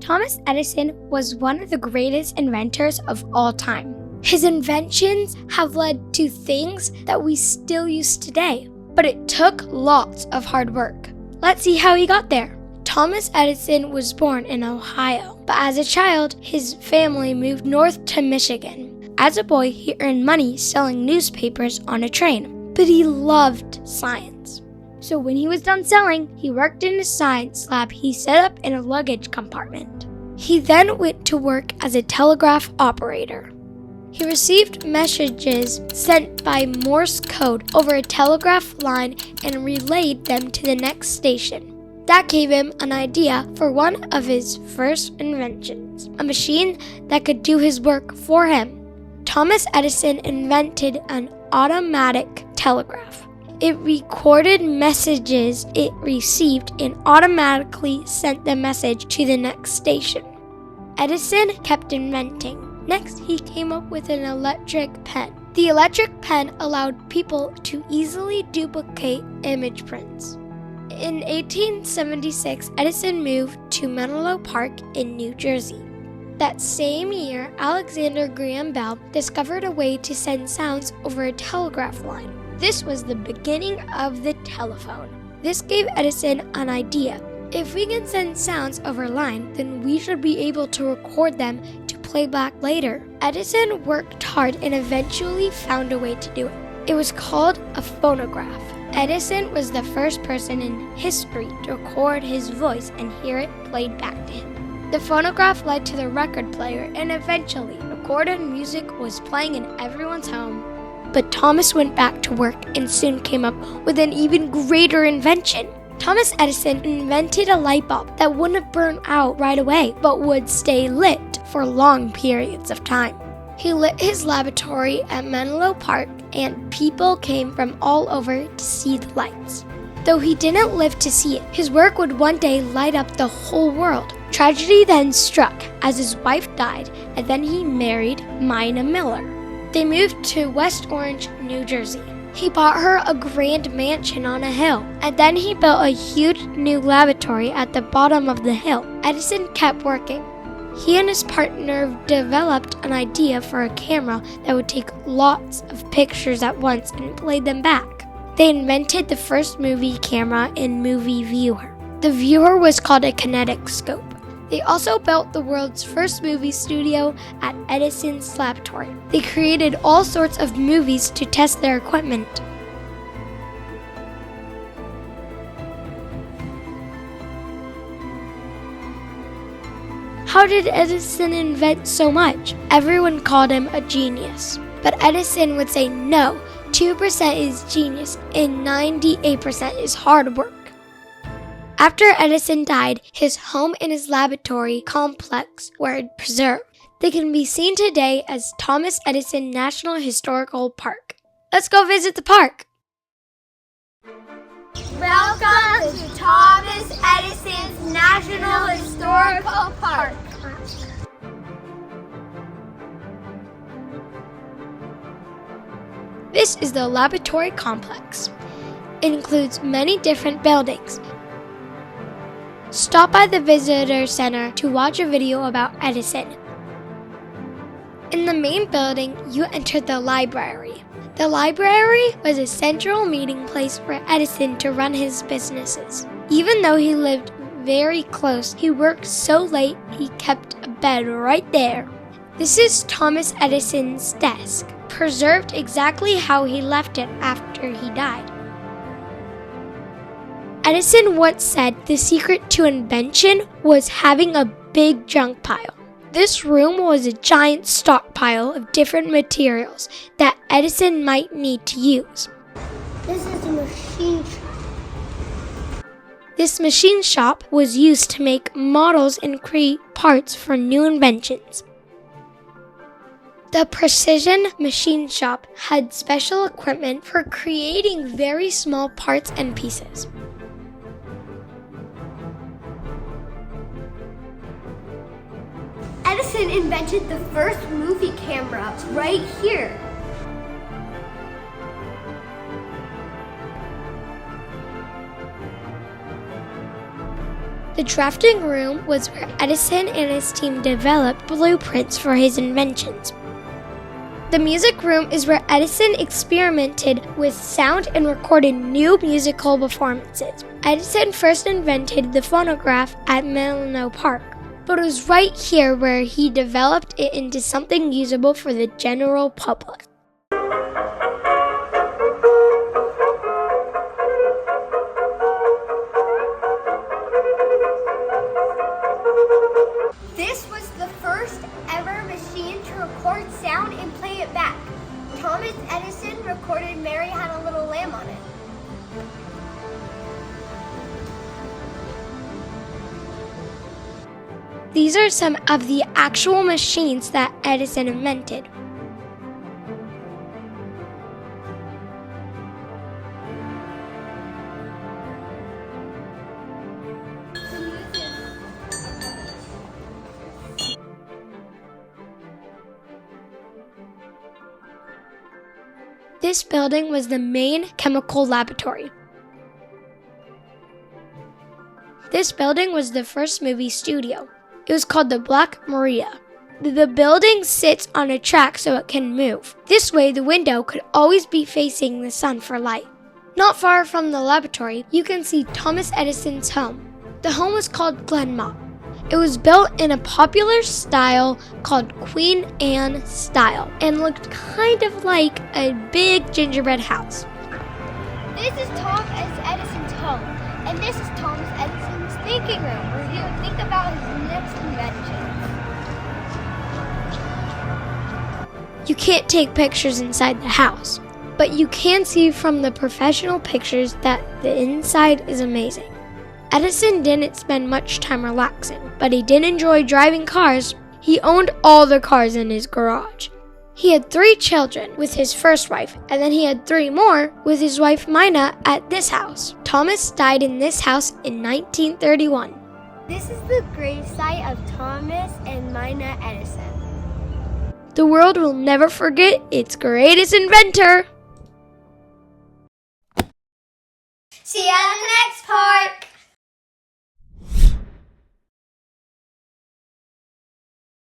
Thomas Edison was one of the greatest inventors of all time. His inventions have led to things that we still use today, but it took lots of hard work. Let's see how he got there. Thomas Edison was born in Ohio, but as a child, his family moved north to Michigan. As a boy, he earned money selling newspapers on a train, but he loved science. So when he was done selling, he worked in a science lab he set up in a luggage compartment. He then went to work as a telegraph operator. He received messages sent by Morse code over a telegraph line and relayed them to the next station. That gave him an idea for one of his first inventions, a machine that could do his work for him. Thomas Edison invented an automatic telegraph. It recorded messages it received and automatically sent the message to the next station. Edison kept inventing. Next, he came up with an electric pen. The electric pen allowed people to easily duplicate image prints. In 1876, Edison moved to Menlo Park in New Jersey. That same year, Alexander Graham Bell discovered a way to send sounds over a telegraph line. This was the beginning of the telephone. This gave Edison an idea. If we can send sounds over a line, then we should be able to record them to play back later. Edison worked hard and eventually found a way to do it. It was called a phonograph. Edison was the first person in history to record his voice and hear it played back to him. The phonograph led to the record player, and eventually, recorded music was playing in everyone's home. But Thomas went back to work and soon came up with an even greater invention. Thomas Edison invented a light bulb that wouldn't burn out right away, but would stay lit for long periods of time. He lit his laboratory at Menlo Park, and people came from all over to see the lights. Though he didn't live to see it, his work would one day light up the whole world. Tragedy then struck as his wife died, and then he married Mina Miller. They moved to West Orange, New Jersey. He bought her a grand mansion on a hill, and then he built a huge new laboratory at the bottom of the hill. Edison kept working. He and his partner developed an idea for a camera that would take lots of pictures at once and play them back. They invented the first movie camera and movie viewer. The viewer was called a kinetoscope. They also built the world's first movie studio at Edison's laboratory. They created all sorts of movies to test their equipment. How did Edison invent so much? Everyone called him a genius. But Edison would say no, 2% is genius and 98% is hard work. After Edison died, his home and his laboratory complex were preserved. They can be seen today as Thomas Edison National Historical Park. Let's go visit the park. Welcome to Thomas Edison's National Historical Park. This is the laboratory complex. It includes many different buildings. Stop by the visitor center to watch a video about Edison. In the main building, you enter the library. The library was a central meeting place for Edison to run his businesses. Even though he lived very close, he worked so late he kept a bed right there. This is Thomas Edison's desk, preserved exactly how he left it after he died. Edison once said the secret to invention was having a big junk pile. This room was a giant stockpile of different materials that Edison might need to use. This is a machine shop. This machine shop was used to make models and create parts for new inventions. The Precision Machine Shop had special equipment for creating very small parts and pieces. Edison invented the first movie camera right here. The drafting room was where Edison and his team developed blueprints for his inventions. The music room is where Edison experimented with sound and recorded new musical performances. Edison first invented the phonograph at Menlo Park, but it was right here where he developed it into something usable for the general public. This was the first ever machine to record sound and play it back. Thomas Edison recorded Mary Had a Little Lamb on it. These are some of the actual machines that Edison invented. This building was the main chemical laboratory. This building was the first movie studio. It was called the Black Maria. The building sits on a track so it can move. This way, the window could always be facing the sun for light. Not far from the laboratory, you can see Thomas Edison's home. The home was called Glenmont. It was built in a popular style called Queen Anne style and looked kind of like a big gingerbread house. This is Thomas Edison's home, and this is Thomas Edison's thinking room, where he would think about his next invention. You can't take pictures inside the house, but you can see from the professional pictures that the inside is amazing. Edison didn't spend much time relaxing, but he did enjoy driving cars. He owned all the cars in his garage. He had 3 children with his first wife, and then he had 3 more with his wife Mina at this house. Thomas died in this house in 1931. This is the gravesite of Thomas and Mina Edison. The world will never forget its greatest inventor. See ya